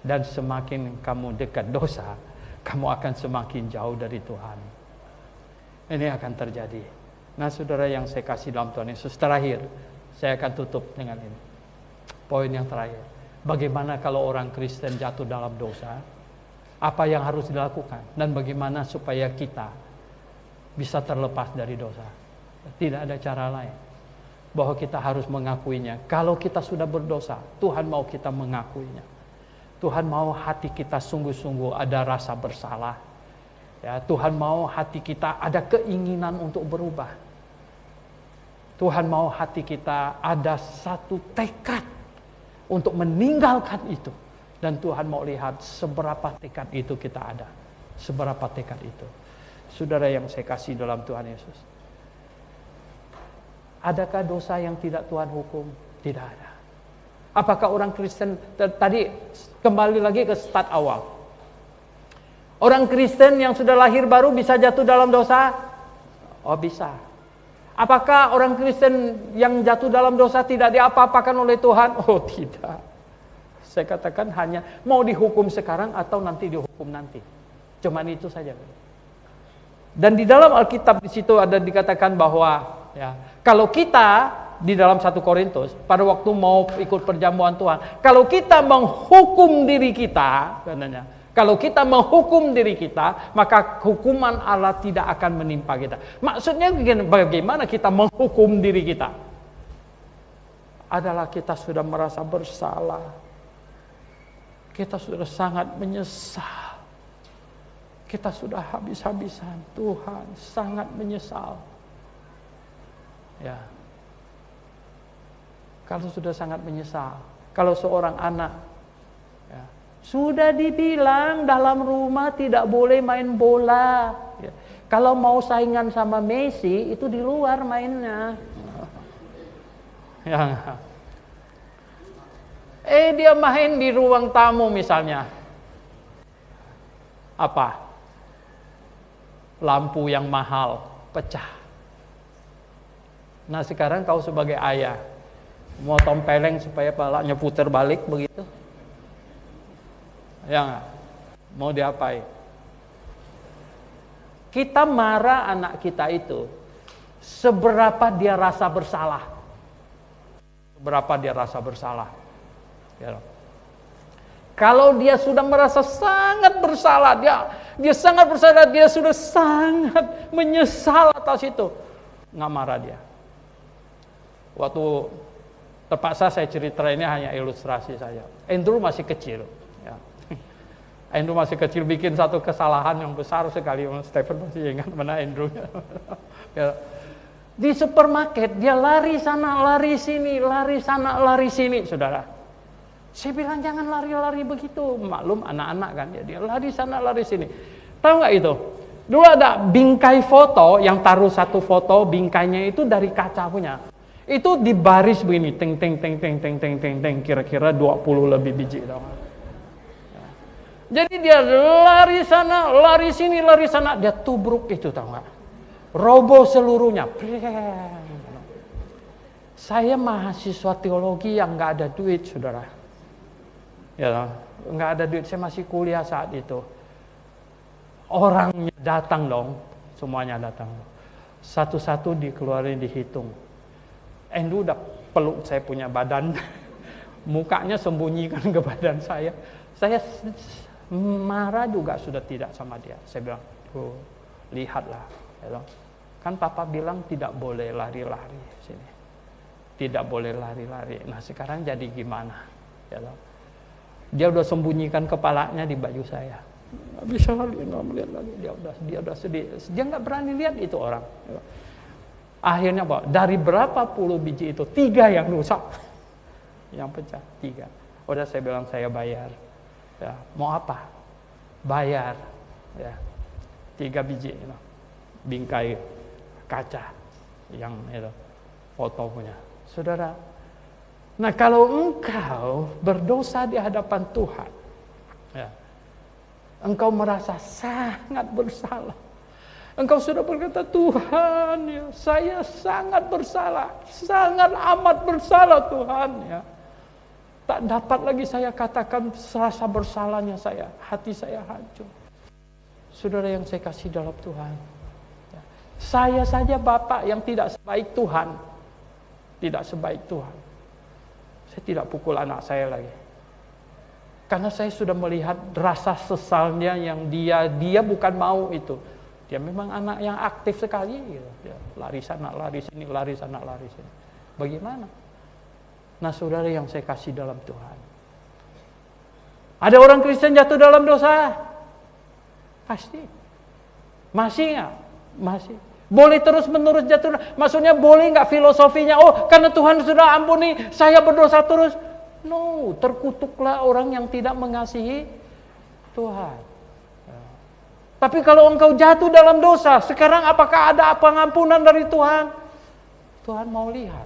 Dan semakin kamu dekat dosa, kamu akan semakin jauh dari Tuhan. Ini akan terjadi. Nah, saudara yang saya kasih dalam Tuhan Yesus, terakhir, saya akan tutup dengan ini. Poin yang terakhir. Bagaimana kalau orang Kristen jatuh dalam dosa? Apa yang harus dilakukan? Dan bagaimana supaya kita bisa terlepas dari dosa? Tidak ada cara lain. Bahwa kita harus mengakuinya. Kalau kita sudah berdosa, Tuhan mau kita mengakuinya. Tuhan mau hati kita sungguh-sungguh ada rasa bersalah. Ya, Tuhan mau hati kita ada keinginan untuk berubah. Tuhan mau hati kita ada satu tekad untuk meninggalkan itu. Dan Tuhan mau lihat seberapa tekad itu kita ada. Seberapa tekad itu. Saudara yang saya kasih dalam Tuhan Yesus. Adakah dosa yang tidak Tuhan hukum? Tidak ada. Apakah orang Kristen, tadi kembali lagi ke start awal. Orang Kristen yang sudah lahir baru bisa jatuh dalam dosa? Oh, bisa. Apakah orang Kristen yang jatuh dalam dosa tidak diapa-apakan oleh Tuhan? Oh, tidak. Saya katakan hanya mau dihukum sekarang atau nanti dihukum nanti. Cuman itu saja. Dan di dalam Alkitab di situ ada dikatakan bahwa ya, kalau kita di dalam 1 Korintus pada waktu mau ikut perjamuan Tuhan, kalau kita menghukum diri kita, katanya, kalau kita menghukum diri kita, maka hukuman Allah tidak akan menimpa kita. Maksudnya bagaimana kita menghukum diri kita? Adalah kita sudah merasa bersalah. Kita sudah sangat menyesal. Kita sudah habis-habisan. Tuhan sangat menyesal. Ya. Kalau sudah sangat menyesal. Kalau seorang anak ya, sudah dibilang dalam rumah tidak boleh main bola. Ya. Kalau mau saingan sama Messi, itu di luar mainnya. Ya. Dia main di ruang tamu misalnya. Apa? Lampu yang mahal pecah. Nah, sekarang kau sebagai ayah mau tempeleng supaya palanya putar balik begitu? Ya nggak? Mau diapain? Kita marah anak kita itu seberapa dia rasa bersalah. Seberapa dia rasa bersalah. Ya. Kalau dia sudah merasa sangat bersalah, dia sangat bersalah, dia sudah sangat menyesal atas itu, nggak marah dia. Waktu terpaksa saya cerita ini hanya ilustrasi saja. Andrew masih kecil. Ya. Andrew masih kecil bikin satu kesalahan yang besar sekali. Stephen masih ingat mana Andrew. Ya. Di supermarket dia lari sana, lari sini, lari sana, lari sini, saudara. Saya bilang jangan lari-lari begitu. Maklum anak-anak kan ya, dia lari sana, lari sini. Tahu nggak itu? Dulu ada bingkai foto yang taruh satu foto, bingkainya itu dari kaca punya. Itu di baris begini, teng teng teng teng teng teng teng teng, kira-kira 20 lebih biji, tahu nggak? Jadi dia lari sana, lari sini, lari sana, dia tubruk itu, tahu nggak? Roboh seluruhnya. Saya mahasiswa teologi yang nggak ada duit, saudara. Ya, nggak ada duit. Saya masih kuliah saat itu. Orangnya datang dong, semuanya datang. Satu-satu dikeluarin, dihitung. Andrew udah peluk saya punya badan, mukanya sembunyikan ke badan saya. Saya marah juga sudah tidak sama dia. Saya bilang, oh, lihatlah, ya, kan Papa bilang tidak boleh lari-lari sini, tidak boleh lari-lari. Nah sekarang jadi gimana? Ya, Dia udah sembunyikan kepalanya di baju saya. Nggak bisa lagi, nggak melihat lagi. Dia udah sedih. Dia nggak berani lihat itu orang. Akhirnya Pak, dari berapa puluh biji itu 3 yang rusak, yang pecah 3. Udah saya bilang saya bayar. Ya, mau apa? Bayar. Ya, 3 biji, bingkai kaca yang itu foto punya. Saudara, nah kalau engkau berdosa di hadapan Tuhan, ya, engkau merasa sangat bersalah. Engkau sudah berkata, Tuhan, ya, saya sangat bersalah, sangat amat bersalah Tuhan. Ya. Tak dapat lagi saya katakan rasa bersalahnya saya, hati saya hancur. Saudara yang saya kasih dalam Tuhan, ya, saya saja Bapak yang tidak sebaik Tuhan, tidak sebaik Tuhan. Saya tidak pukul anak saya lagi. Karena saya sudah melihat rasa sesalnya yang dia bukan mau itu. Dia memang anak yang aktif sekali gitu. Dia lari sana, lari sini, lari sana, lari sini. Bagaimana? Nah, saudara yang saya kasih dalam Tuhan. Ada orang Kristen jatuh dalam dosa? Pasti. Masih nggak? Masih. Boleh terus menerus jatuh. Maksudnya boleh nggak filosofinya? Oh, karena Tuhan sudah ampuni, saya berdosa terus. No, terkutuklah orang yang tidak mengasihi Tuhan. Tapi kalau engkau jatuh dalam dosa, sekarang apakah ada pengampunan dari Tuhan? Tuhan mau lihat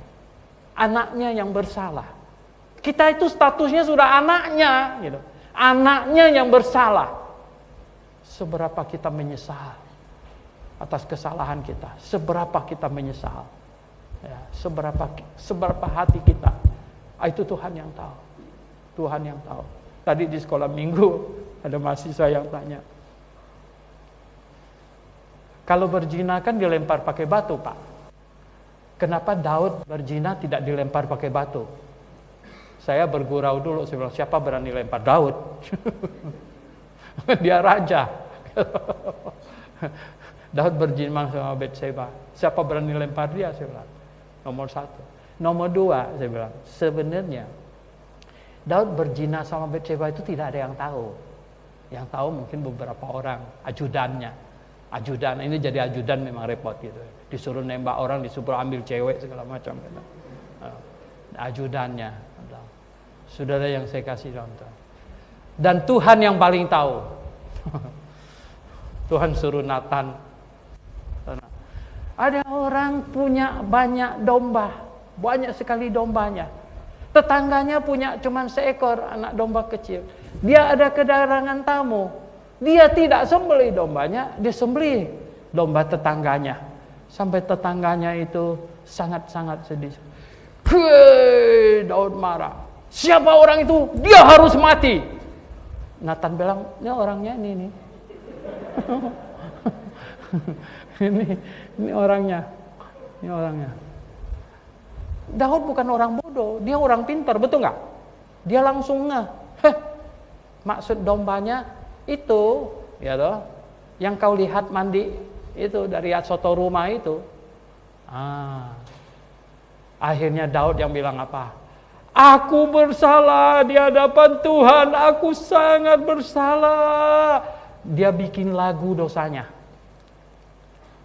anaknya yang bersalah. Kita itu statusnya sudah anaknya, gitu. Anaknya yang bersalah. Seberapa kita menyesal atas kesalahan kita, seberapa kita menyesal, ya, seberapa hati kita. Itu Tuhan yang tahu. Tuhan yang tahu. Tadi di sekolah minggu ada mahasiswa yang tanya, kalau berzina kan dilempar pakai batu, Pak. Kenapa Daud berzina tidak dilempar pakai batu? Saya bergurau dulu, saya bilang, siapa berani lempar Daud? Dia raja. Daud berzina sama Bathsheba. Siapa berani lempar dia? Saya bilang, nomor 1. Nomor 2, saya bilang, sebenarnya Daud berzina sama Bathsheba itu tidak ada yang tahu. Yang tahu mungkin beberapa orang, ajudannya. Ajudan, ini jadi ajudan memang repot gitu. Disuruh nembak orang, disuruh ambil cewek segala macam gitu. Ajudannya. Saudara yang saya kasih contoh. Dan Tuhan yang paling tahu. Tuhan suruh Nathan. Ada orang punya banyak domba. Banyak sekali dombanya. Tetangganya punya cuma seekor anak domba kecil. Dia ada kedatangan tamu. Dia tidak sembelih dombanya, dia sembelih domba tetangganya. Sampai tetangganya itu sangat-sangat sedih. Hei, Daud marah. Siapa orang itu? Dia harus mati. Nathan bilang, ini orangnya ini. Ini orangnya. Ini orangnya. Daud bukan orang bodoh, dia orang pintar, betul nggak? Dia langsung maksud dombanya itu, ya toh, yang kau lihat mandi itu dari soto rumah itu. Akhirnya Daud yang bilang apa? Aku bersalah di hadapan Tuhan, aku sangat bersalah. Dia bikin lagu dosanya.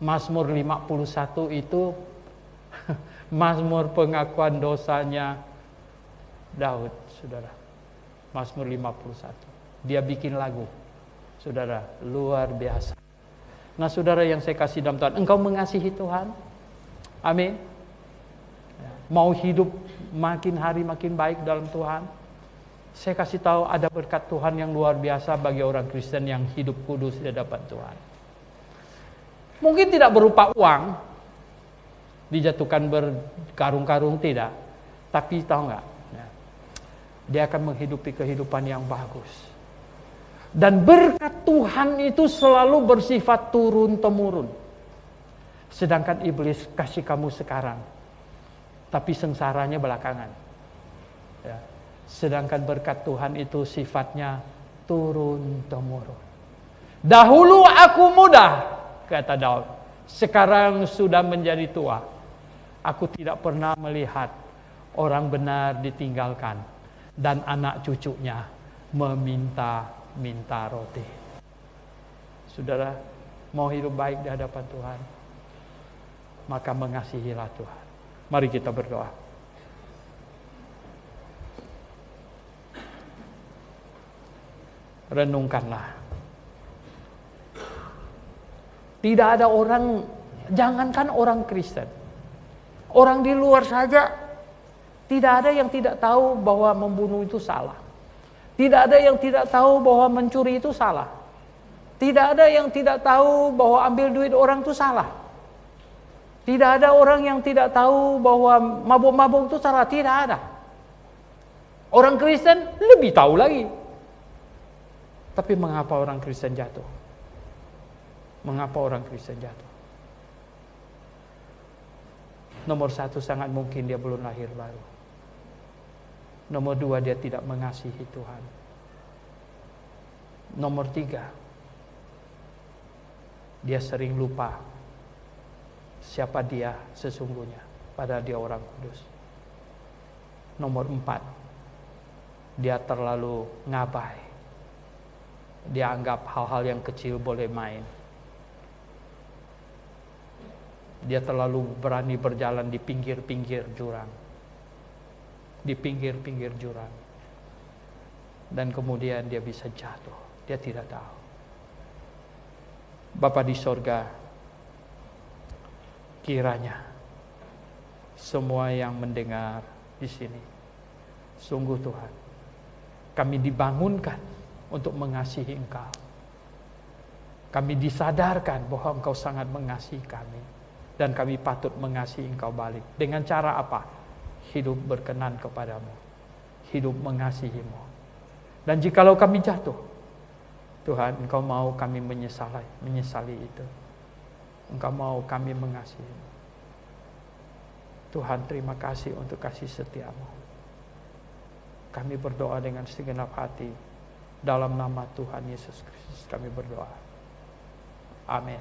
Mazmur 51 itu Mazmur pengakuan dosanya Daud, saudara. Mazmur 51. Dia bikin lagu. Saudara, luar biasa. Nah, saudara yang saya kasih dalam Tuhan, engkau mengasihi Tuhan? Amin. Mau hidup makin hari makin baik dalam Tuhan? Saya kasih tahu ada berkat Tuhan yang luar biasa bagi orang Kristen yang hidup kudus di hadapan Tuhan. Mungkin tidak berupa uang, dijatuhkan berkarung-karung, tidak. Tapi tahu nggak? Dia akan menghidupi kehidupan yang bagus. Dan berkat Tuhan itu selalu bersifat turun-temurun. Sedangkan iblis kasih kamu sekarang, tapi sengsaranya belakangan. Ya. Sedangkan berkat Tuhan itu sifatnya turun-temurun. Dahulu aku muda, kata Daud. Sekarang sudah menjadi tua. Aku tidak pernah melihat orang benar ditinggalkan dan anak cucunya meminta-minta roti. Saudara, mau hidup baik di hadapan Tuhan, maka mengasihilah Tuhan. Mari kita berdoa. Renungkanlah. Tidak ada orang, jangankan orang Kristen, orang di luar saja, tidak ada yang tidak tahu bahwa membunuh itu salah. Tidak ada yang tidak tahu bahwa mencuri itu salah. Tidak ada yang tidak tahu bahwa ambil duit orang itu salah. Tidak ada orang yang tidak tahu bahwa mabuk-mabuk itu salah. Tidak ada. Orang Kristen lebih tahu lagi. Tapi mengapa orang Kristen jatuh? Mengapa orang Kristen jatuh? Nomor satu, sangat mungkin dia belum lahir baru. Nomor dua, dia tidak mengasihi Tuhan. Nomor tiga, dia sering lupa siapa dia sesungguhnya, padahal dia orang kudus. Nomor empat, dia terlalu ngabai. Dia anggap hal-hal yang kecil boleh main. Dia terlalu berani berjalan di pinggir-pinggir jurang. Di pinggir-pinggir jurang. Dan kemudian dia bisa jatuh. Dia tidak tahu. Bapa di sorga, kiranya semua yang mendengar di sini, sungguh Tuhan, kami dibangunkan untuk mengasihi Engkau. Kami disadarkan bahwa Engkau sangat mengasihi kami, dan kami patut mengasihi Engkau balik. Dengan cara apa? Hidup berkenan kepadamu, hidup mengasihimu. Dan jikalau kami jatuh, Tuhan, Engkau mau kami menyesali itu. Engkau mau kami mengasihi. Tuhan, terima kasih untuk kasih setiamu. Kami berdoa dengan segenap hati. Dalam nama Tuhan Yesus Kristus kami berdoa. Amin.